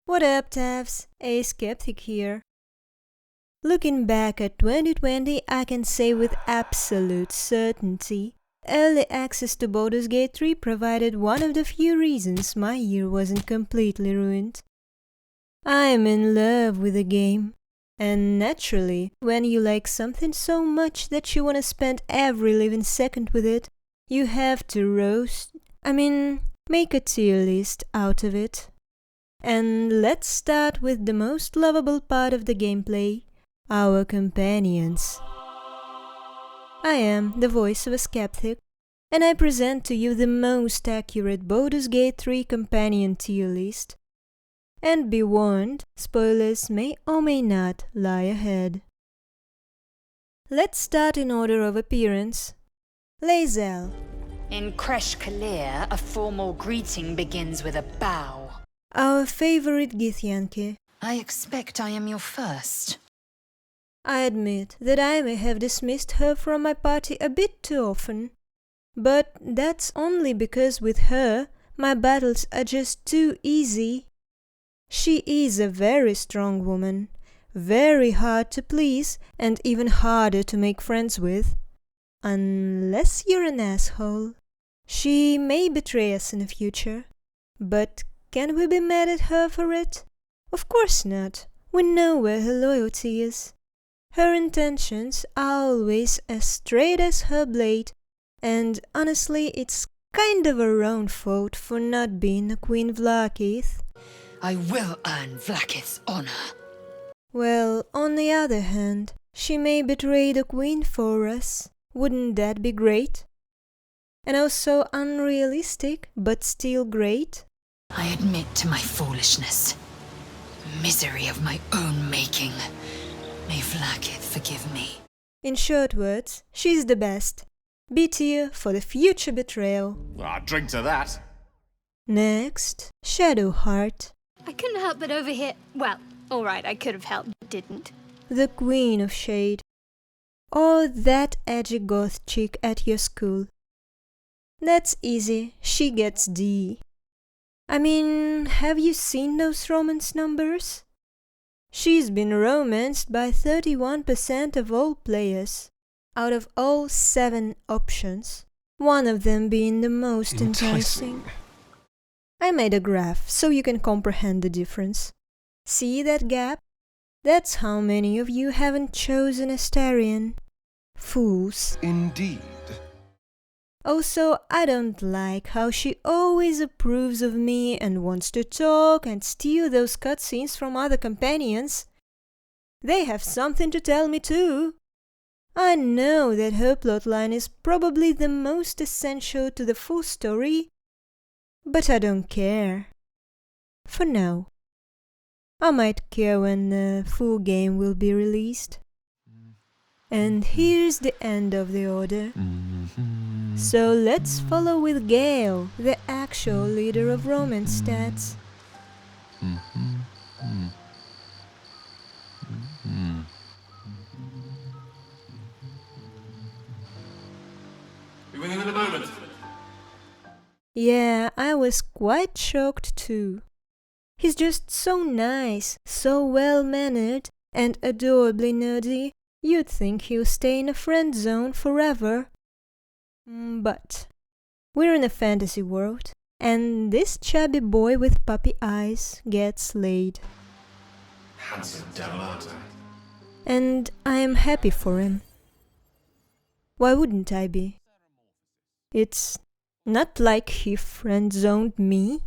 What up, Tavs? A Skeptic here. Looking back at 2020, I can say with absolute certainty, early access to Baldur's Gate 3 provided one of the few reasons my year wasn't completely ruined. I'm in love with the game. And naturally, when you like something so much that you want to spend every living second with it, you have to make a tier list out of it. And let's start with the most lovable part of the gameplay, our companions. I am the voice of a skeptic, and I present to you the most accurate Baldur's Gate 3 companion tier list. And be warned, spoilers may or may not lie ahead. Let's start in order of appearance. Lae'zel. In Kresh Kalir, a formal greeting begins with a bow. Our favorite Githyanki. I expect I am your first. I admit that I may have dismissed her from my party a bit too often. But that's only because with her, my battles are just too easy. She is a very strong woman, very hard to please and even harder to make friends with. Unless you're an asshole. She may betray us in the future, but can we be mad at her for it? Of course not. We know where her loyalty is. Her intentions are always as straight as her blade, and honestly it's kind of her own fault for not being a Queen Vlaakith. I will earn Vlaakith's honor. Well, on the other hand, she may betray the Queen for us. Wouldn't that be great? And also unrealistic, but still great? I admit to my foolishness. Misery of my own making. May Vlaakith forgive me. In short words, she's the best. B tier for the future betrayal. I'll drink to that. Next, Shadowheart. I couldn't help but overhear. Well, alright, I could have helped, but didn't. The Queen of Shade. Or that edgy goth chick at your school. That's easy, she gets D. Have you seen those romance numbers? She's been romanced by 31% of all players, out of all 7 options, one of them being the most enticing. I made a graph so you can comprehend the difference. See that gap? That's how many of you haven't chosen Astarion. Fools. Indeed. Also, I don't like how she always approves of me and wants to talk and steal those cutscenes from other companions. They have something to tell me too. I know that her plotline is probably the most essential to the full story, but I don't care. For now. I might care when the full game will be released. And here's the end of the order. So let's follow with Gale, the actual leader of romance stats. Be with him in a moment. Yeah, I was quite shocked too. He's just so nice, so well-mannered, and adorably nerdy, you'd think he'll stay in a friend zone forever. But we're in a fantasy world, and this chubby boy with puppy eyes gets laid. Handsome devil, aren't I? And I am happy for him. Why wouldn't I be? It's not like he friend-zoned me.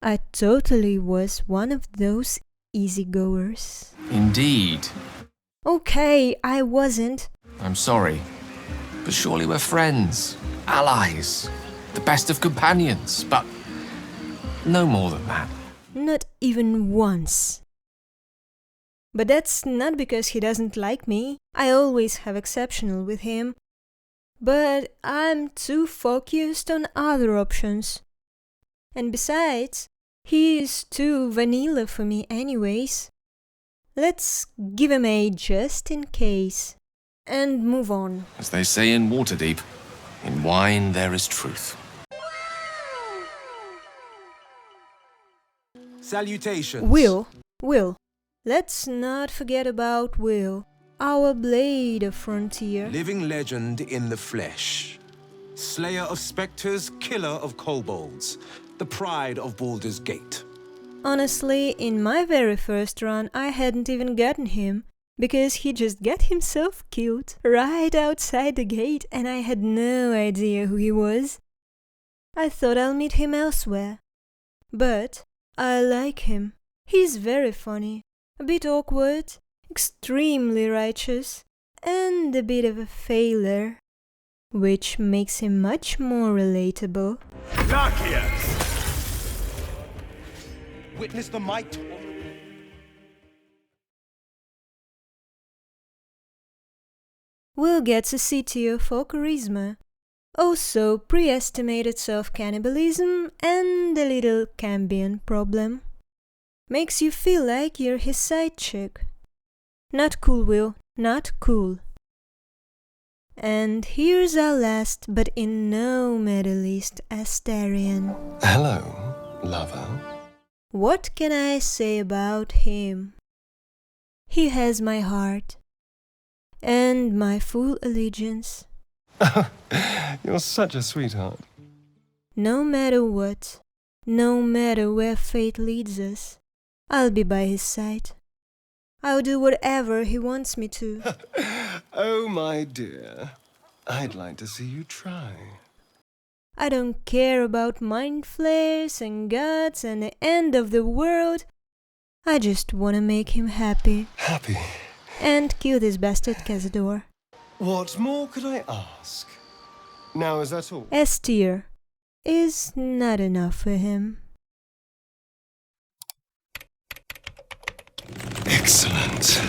I totally was one of those easygoers. Indeed. Okay, I wasn't. I'm sorry. But surely we're friends, allies, the best of companions, but no more than that. Not even once. But that's not because he doesn't like me. I always have exceptional with him. But I'm too focused on other options. And besides, he is too vanilla for me anyways. Let's give him a just in case. And move on. As they say in Waterdeep, in wine there is truth. Salutations. Will. Let's not forget about Will, our blade of frontier. Living legend in the flesh. Slayer of specters, killer of kobolds. The pride of Baldur's Gate. Honestly, in my very first run, I hadn't even gotten him, because he just got himself killed right outside the gate and I had no idea who he was. I thought I'll meet him elsewhere. But I like him. He's very funny, a bit awkward, extremely righteous, and a bit of a failure, which makes him much more relatable. Witness the might of Will gets a C tier for charisma. Also pre-estimated self-cannibalism and a little Cambion problem. Makes you feel like you're his side chick. Not cool, Will, not cool. And here's our last, but in no matter least, Astarion. Hello, lover. What can I say about him? He has my heart. And my full allegiance. You're such a sweetheart. No matter what, no matter where fate leads us, I'll be by his side. I'll do whatever he wants me to. Oh, my dear. I'd like to see you try. I don't care about mind flares and gods and the end of the world. I just wanna make him happy. Happy. And kill this bastard Cazador. What more could I ask? Now, is that all? S tier is not enough for him. Excellent.